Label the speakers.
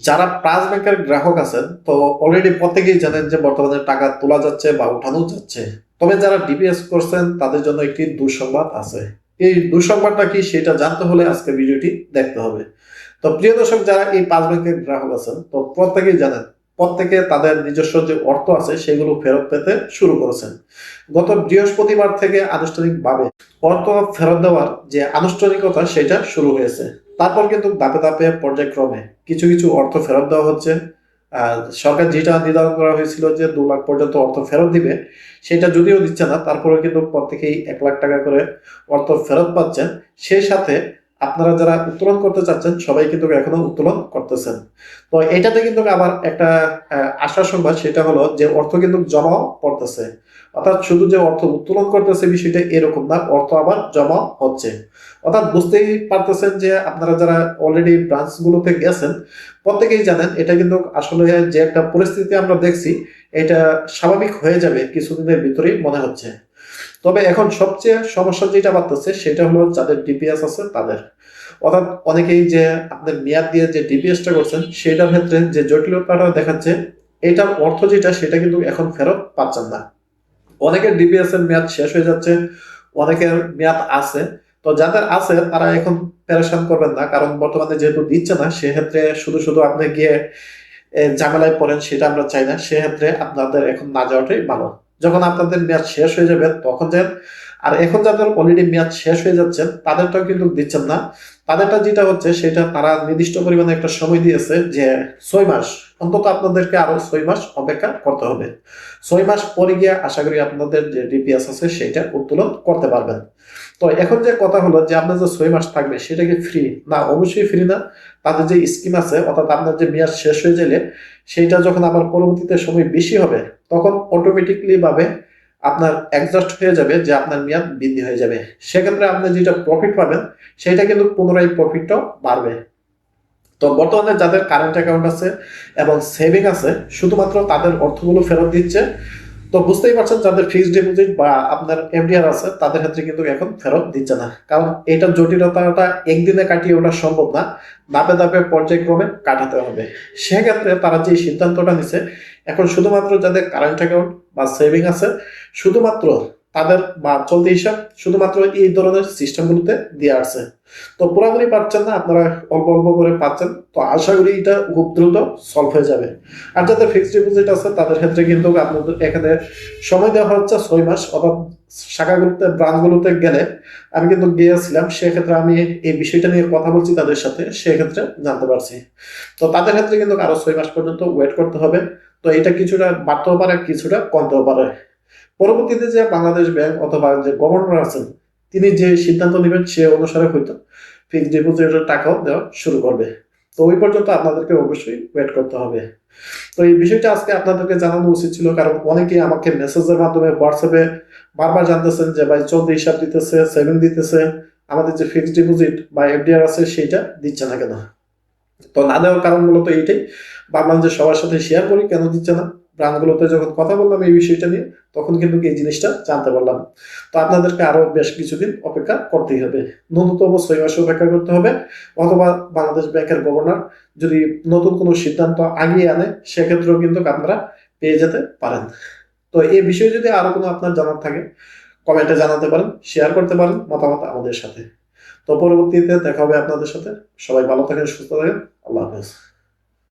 Speaker 1: যারা প্রাইস ব্যাংকের গ্রাহক আছেন তো অলরেডি প্রত্যেকেই জানেন যে বর্তমানে টাকা তোলা যাচ্ছে বা উঠানো যাচ্ছে। তবে যারা ডিপিএস করছেন তাদের জন্য একটি দুঃসংবাদ আছে। এই দুঃসংবাদটা কি সেটা জানতে হলে আজকে ভিডিওটি দেখতে হবে। তো প্রিয় দর্শক, যারা এই পাঁচ ব্যাংকের গ্রাহক আছেন তো প্রত্যেকেই জানেন, প্রত্যেকে তাদের নিজস্ব যে অর্থ আছে সেগুলো ফেরত পেতে শুরু করেছেন। গত বৃহস্পতিবার থেকে আনুষ্ঠানিকভাবে অর্থ ফেরত দেওয়ার যে আনুষ্ঠানিকতা সেটা শুরু হয়েছে। তারপর কিন্তু ধাপে ধাপে পর্যায়ক্রমে কিছু কিছু অর্থ ফেরত দেওয়া হচ্ছে। সরকার যেটা নির্ধারণ করা হয়েছিল যে 2 লাখ পর্যন্ত অর্থ ফেরত দিবে, সেটা যদিও দিচ্ছে না, তারপরে কিন্তু প্রত্যেকেই 1 লাখ টাকা করে অর্থ ফেরত পাচ্ছেন। সেই সাথে আপনারা যারা উত্তোলন করতে চাচ্ছেন সবাই কিন্তু এখনো উত্তোলন করতেছেন। তো এটাতে কিন্তু আবার একটা আশার সংবাদ, সেটা হলো যে অর্থ কিন্তু জমাও পড়তেছে। অর্থাৎ শুধু যে অর্থ উত্তোলন করতেছে বিষয়টা এরকম না, অর্থ আবার জমা হচ্ছে। অর্থাৎ বুঝতেই পারতেছেন যে আপনারা যারা অলরেডি ব্রাঞ্চ গুলোতে গেছেন প্রত্যেকেই জানেন এটা কিন্তু আসলে যে একটা পরিস্থিতি আমরা দেখছি এটা স্বাভাবিক হয়ে যাবে কিছুদিনের ভিতরেই মনে হচ্ছে। তবে এখন সবচেয়ে সমস্যা যেটা বাড়তেছে সেটা হলো যাদের ডিপিএস আছে তাদের। অর্থাৎ অনেকেই যে আপনার মেয়াদ দিয়ে যে ডিপিএসটা করছেন সেটার ক্ষেত্রে যে জটিলতাটা দেখাচ্ছে, এটার অর্থ যেটা সেটা কিন্তু এখন ফেরত পাচ্ছেন না। অনেকের ডিপিএস এর মেয়াদ শেষ হয়ে যাচ্ছে, অনেকের মেয়াদ আছে। তো যাদের আছে তারা এখন পেরেশান করবেন না, কারণ বর্তমানে যেহেতু দিচ্ছে না সেক্ষেত্রে শুধু শুধু আপনি গিয়ে ঝামেলায় পড়েন সেটা আমরা চাই না। সেক্ষেত্রে আপনাদের এখন না যাওয়াটাই ভালো। যখন আপনাদের মেয়াদ শেষ হয়ে যাবে তখন যান। আর এখন যাদের অলরেডি মেয়াদ শেষ হয়ে যাচ্ছেন তাদেরটাও কিন্তু দিচ্ছেন না। তাদেরটা যেটা হচ্ছে সেটা তারা নির্দিষ্ট পরিমাণে একটা সময় দিয়েছে যে 6 মাস, অন্তত আপনাদেরকে আরো 6 মাস অপেক্ষা করতে হবে। 6 মাস পরে গিয়ে আশা করি আপনাদের যে ডিপিএস আছে সেটা উত্তোলন করতে পারবেন। তো এখন যে কথা হলো যে আপনার যে 6 মাস থাকবে সেটা কি ফ্রি? না, অবশ্যই ফ্রি না। তাদের যে স্কিম আছে, অর্থাৎ আপনার যে মেয়াদ শেষ হয়ে গেলে সেইটা যখন আবার পরবর্তীতে সময় বেশি হবে তখন অটোমেটিকলি ভাবে আপনার অ্যাডজাস্ট হয়ে যাবে যে আপনার মেয়াদ বৃদ্ধি হয়ে যাবে। সেক্ষেত্রে আপনি যেটা প্রফিট পাবেন সেটা কিন্তু পুনরায় প্রফিটটাও বাড়বে। তো বর্তমানে যাদের কারেন্ট অ্যাকাউন্ট আছে এবং সেভিং আছে শুধুমাত্র তাদের অর্থগুলো ফেরত দিচ্ছে। তো বুঝতেই পারছেন যাদের ফিক্সড ডিপোজিট বা আপনার এফডিআর আছে তাদের ক্ষেত্রে কিন্তু এখন ফেরত দিচ্ছে না, কারণ এটার জটিলতাটা একদিনে কাটিয়ে ওঠা সম্ভব না। ধাপে ধাপে পর্যায়ক্রমে কাটাতে হবে। সেক্ষেত্রে তারা যে সিদ্ধান্তটা নিছে, এখন শুধুমাত্র যাদের কারেন্ট অ্যাকাউন্ট বা সেভিং আছে শুধুমাত্র তাদের বা চলতি হিসাব শুধুমাত্র এই ধরনের সিস্টেমগুলোতে দিয়ে আসছে। তো পুরোপুরি পাচ্ছেন না, আপনারা অল্প অল্প করে পাচ্ছেন। তো আশা করি এটা খুব দ্রুত সলভ হয়ে যাবে। আর যাদের ফিক্সড ডিপোজিট আছে তাদের ক্ষেত্রে কিন্তু আপনাদের এখানে সময় দেওয়া হচ্ছে 6 মাস। অর্থাৎ শাখাগুলোতে ব্রাঞ্চগুলোতে গেলে আমি কিন্তু গিয়েছিলাম, সেক্ষেত্রে আমি এই বিষয়টা নিয়ে কথা বলছি তাদের সাথে, সেক্ষেত্রে জানতে পারছি। তো তাদের ক্ষেত্রে কিন্তু আরো 6 মাস পর্যন্ত ওয়েট করতে হবে। তো এটা কিছুটা বাড়তেও পারে কিছুটা কমতেও পারে। পরবর্তীতে যে বাংলাদেশ ব্যাংক অথবা যে গভর্নর আছেন তিনি যে সিদ্ধান্ত নেবেন সে অনুসারে হয়তো ফিক্সড ডিপোজিটের টাকাও দেওয়া শুরু করবে। তো ওই পর্যন্ত আপনাদেরকে অবশ্যই ওয়েট করতে হবে। তো এই বিষয়টা আজকে আপনাদেরকে জানানো উচিত ছিল, কারণ অনেকেই আমাকে মেসেজের মাধ্যমে হোয়াটসঅ্যাপে বারবার জানতেছেন যে ভাই চলতি হিসাব দিতেছে, সেভিং দিতেছে, আমাদের যে ফিক্সড ডিপোজিট বা এফডিআর আছে সেটা দিচ্ছে না কেন। তো না দেওয়ার কারণ মূলত এইটাই, ভাবলাম যে সবার সাথে শেয়ার করি কেন দিচ্ছে না। ব্রাঞ্চগুলোতে যখন কথা বললাম এই বিষয়টা নিয়ে তখন কিন্তু এই জিনিসটা জানতে পারলাম। তো আপনাদেরকে আরো বেশ কিছুদিন অপেক্ষা করতেই হবে, ন্যূনতম 6 মাস অপেক্ষা করতে হবে। অথবা বাংলাদেশ ব্যাংকের গভর্নর যদি নতুন কোনো সিদ্ধান্ত আগিয়ে আনে সেক্ষেত্রেও কিন্তু আপনারা পেয়ে যেতে পারেন। তো এই বিষয়ে যদি আরো কোনো আপনার জানার থাকে কমেন্টে জানাতে পারেন, শেয়ার করতে পারেন মতামত আমাদের সাথে। তো পরবর্তীতে দেখা হবে আপনাদের সাথে। সবাই ভালো থাকেন, সুস্থ থাকেন। আল্লাহ হাফেজ।